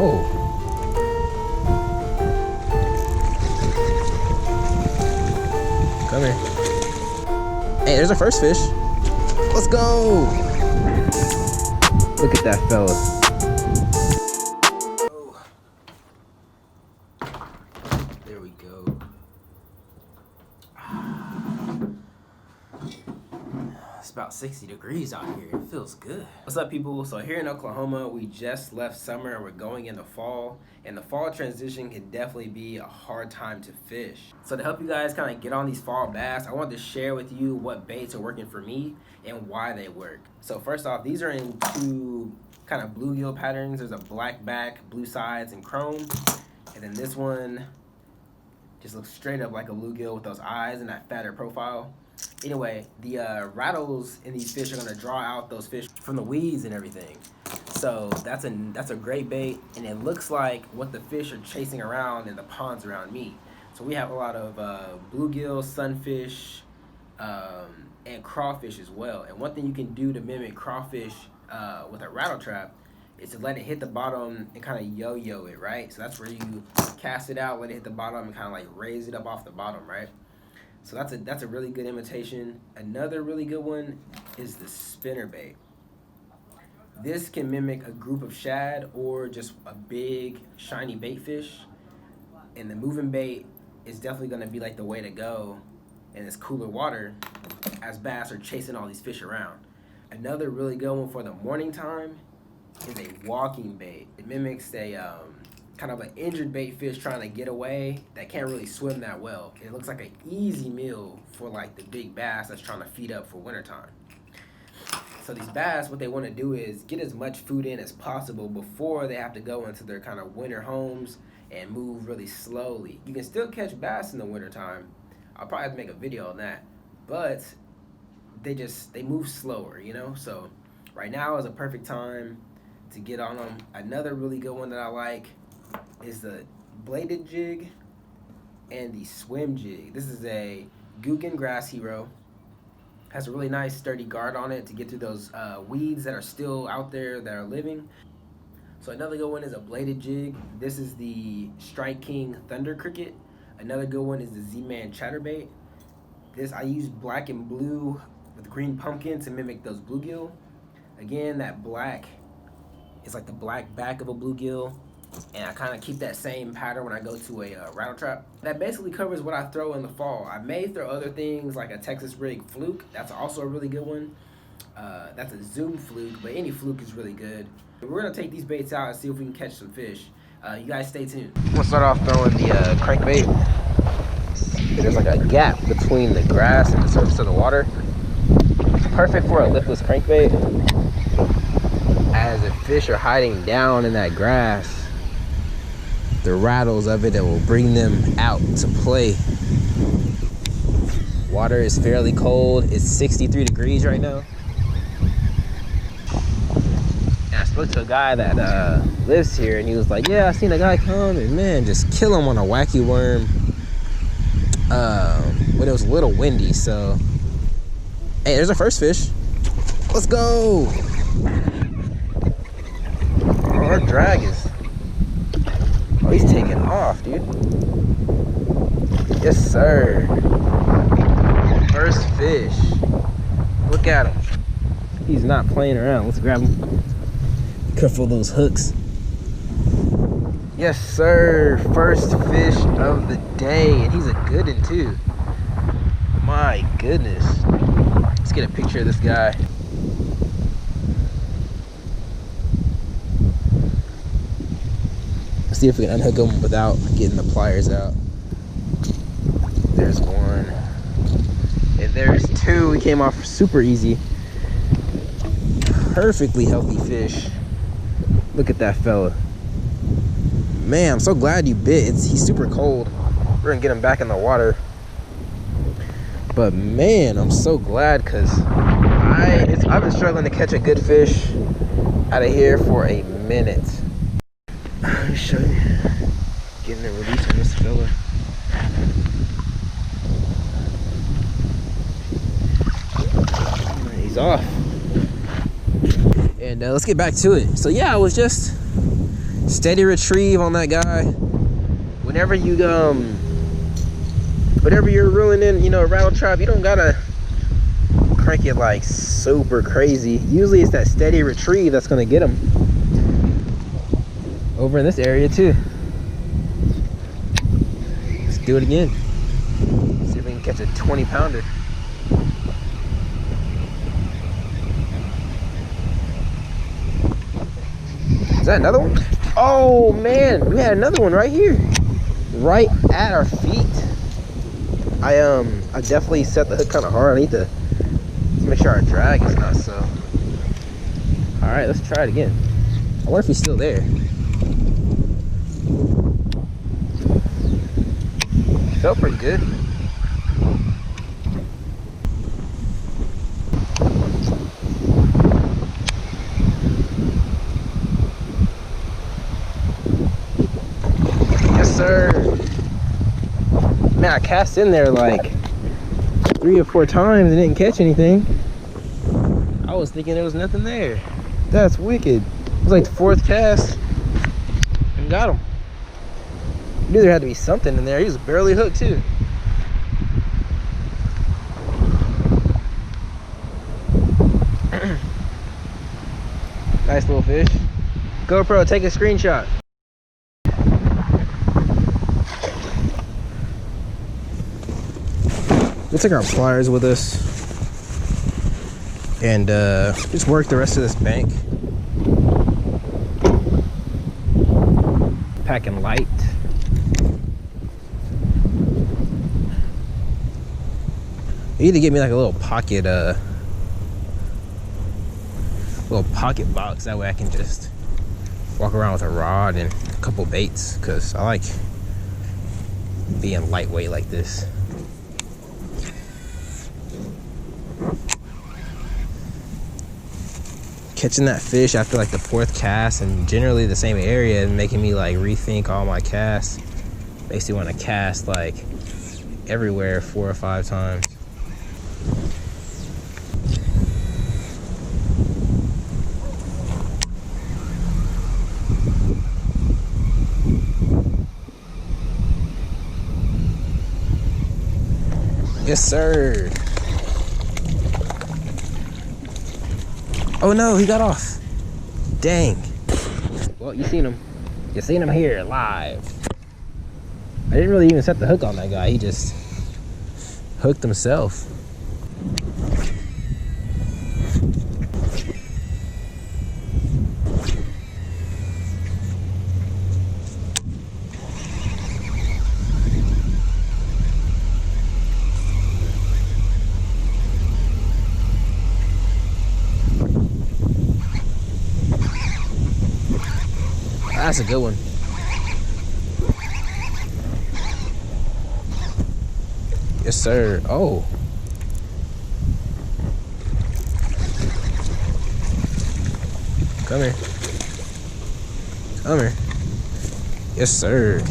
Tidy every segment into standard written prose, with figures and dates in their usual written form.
Oh. Come here. Hey, there's our first fish. Let's go. Look at that fella. There we go. It's about 60 degrees out here. It feels good. What's up, people? So here in Oklahoma, we just left summer and we're going into fall. And the fall transition can definitely be a hard time to fish. So to help you guys kind of get on these fall bass, I wanted to share with you what baits are working for me and why they work. So first off, these are in two kind of bluegill patterns. There's a black back, blue sides, and chrome. And then this one just looks straight up like a bluegill with those eyes and that fatter profile. Anyway, the rattles in these fish are gonna draw out those fish from the weeds and everything. So that's a great bait, and it looks like what the fish are chasing around in the ponds around me. So we have a lot of bluegill, sunfish, and crawfish as well. And one thing you can do to mimic crawfish with a rattle trap is to let it hit the bottom and kind of yo-yo it, right? So that's where you cast it out, let it hit the bottom, and kind of like raise it up off the bottom, right? So that's a really good imitation. Another really good one is the spinner bait. This can mimic a group of shad or just a big shiny bait fish. And the moving bait is definitely gonna be like the way to go in this cooler water as bass are chasing all these fish around. Another really good one for the morning time is a walking bait. It mimics a kind of an injured bait fish trying to get away that can't really swim that well. It looks like an easy meal for like the big bass that's trying to feed up for wintertime. So these bass, what they want to do is get as much food in as possible before they have to go into their kind of winter homes and move really slowly. You can still catch bass in the wintertime. I'll probably have to make a video on that, but they move slower, you know? So right now is a perfect time to get on them. Another really good one that I like is the bladed jig and the swim jig. This is a Googan Grass Hero. Has a really nice sturdy guard on it to get through those weeds that are still out there that are living. So another good one is a bladed jig. This is the Strike King Thunder Cricket. Another good one is the Z-Man Chatterbait. This I use black and blue with green pumpkin to mimic those bluegill. Again, that black is like the black back of a bluegill. And I kind of keep that same pattern when I go to a rattle trap. That basically covers what I throw in the fall. I may throw other things like a Texas rig fluke. That's also a really good one. That's a Zoom fluke, but any fluke is really good. We're gonna take these baits out and see if we can catch some fish. You guys stay tuned. I'm gonna start off throwing the crankbait. There's like a gap between the grass and the surface of the water. It's perfect for a lipless crankbait, as the fish are hiding down in that grass. The rattles of it that will bring them out to play. Water is fairly cold. It's 63 degrees right now. And I spoke to a guy that lives here, and he was like, yeah, I seen a guy come and man, just kill him on a wacky worm when it was a little windy. So hey, there's our first fish. Let's go. Oh, our drag is, oh, he's taking off, dude. Yes, sir. First fish. Look at him. He's not playing around. Let's grab him. Careful of those hooks. Yes, sir. First fish of the day. And he's a good one, too. My goodness. Let's get a picture of this guy. See if we can unhook them without getting the pliers out. There's one. And there's two. We came off super easy. Perfectly healthy fish. Look at that fella. Man, I'm so glad you bit. He's super cold. We're gonna get him back in the water. But man, I'm so glad, because I've been struggling to catch a good fish out of here for a minute. Let me show you. Getting a release on this fella. He's off. And let's get back to it. So yeah, I was just Steady retrieve on that guy. Whenever you're reeling in, you know, a rattle trap, you don't gotta crank it like super crazy. Usually it's that steady retrieve that's gonna get them. Over in this area too. Let's do it again. See if we can catch a 20-pounder. Is that another one? Oh man, we had another one right here, right at our feet. I definitely set the hook kind of hard. I need to make sure our drag is not so. All right, let's try it again. I wonder if he's still there. Felt pretty good. Yes, sir. Man, I cast in there like 3 or 4 times and didn't catch anything. I was thinking there was nothing there. That's wicked. It was like the 4th cast and got him. I knew there had to be something in there. He was barely hooked too. Nice little fish. GoPro, take a screenshot. We'll take our pliers with us and just work the rest of this bank. Packing light. You need to get me like a little pocket box. That way I can just walk around with a rod and a couple baits, because I like being lightweight like this. Catching that fish after like the 4th cast and generally the same area and making me like rethink all my casts. Makes me want to cast like everywhere 4 or 5 times. Yes, sir. Oh no, he got off. Dang. Well, you seen him. You seen him here live. I didn't really even set the hook on that guy. He just hooked himself. That's a good one. Yes, sir. Oh. Come here. Come here. Yes, sir.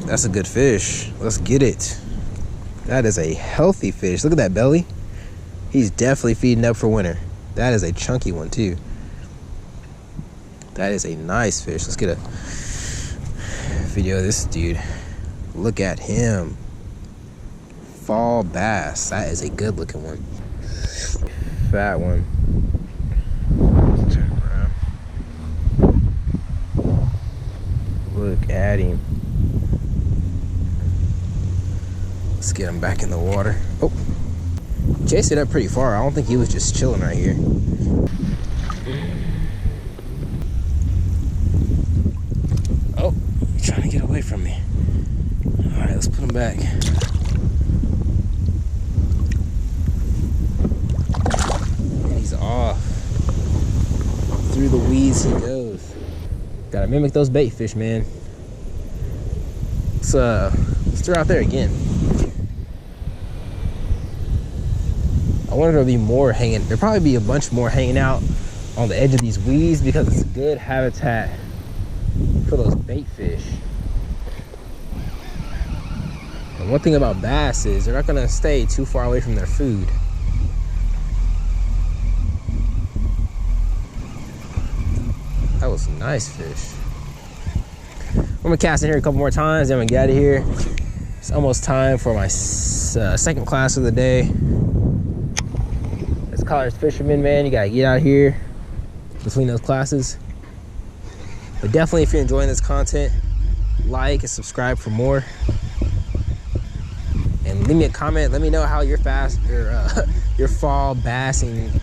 That's a good fish. Let's get it. That is a healthy fish. Look at that belly. He's definitely feeding up for winter. That is a chunky one, too. That is a nice fish. Let's get a video of this dude. Look at him. Fall bass. That is a good looking one. Fat one. Let's turn around. Look at him. Let's get him back in the water. Oh, chased it up pretty far. I don't think he was just chilling right here. Oh, he's trying to get away from me. All right, let's put him back. And he's off. Through the weeds he goes. Gotta mimic those bait fish, man. Let's throw out there again. I wonder if there'll be more hanging. There'll probably be a bunch more hanging out on the edge of these weeds because it's a good habitat for those bait fish. And one thing about bass is they're not gonna stay too far away from their food. That was a nice fish. I'm gonna cast in here a couple more times, then I'm gonna get out of here. It's almost time for my second class of the day. It's college fisherman, man. You gotta get out here between those classes. But definitely, if you're enjoying this content, like and subscribe for more. And leave me a comment. Let me know how your fall bassing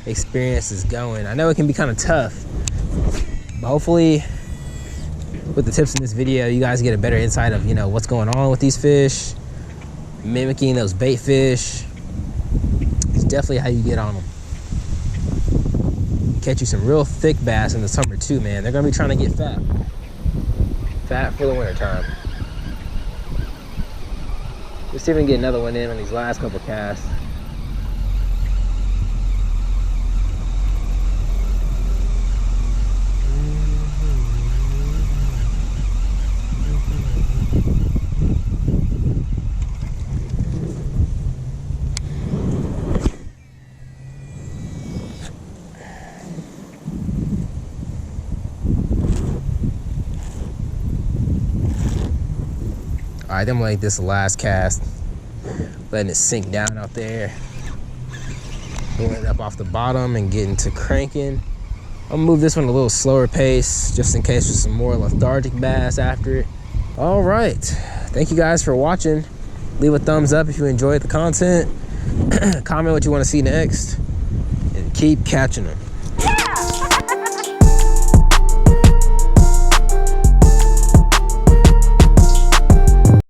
experience is going. I know it can be kind of tough, but hopefully with the tips in this video, you guys get a better insight of, you know, what's going on with these fish, mimicking those bait fish. It's definitely how you get on them. Catch you some real thick bass in the summer too, man. They're gonna be trying to get fat. Fat for the winter time. Let's see if we can get another one in on these last couple casts. All right, I'm gonna make this the last cast, letting it sink down out there. Pulling it up off the bottom and getting to cranking. I'm gonna move this one a little slower pace, just in case there's some more lethargic bass after it. All right, thank you guys for watching. Leave a thumbs up if you enjoyed the content. Comment what you wanna see next, and keep catching them.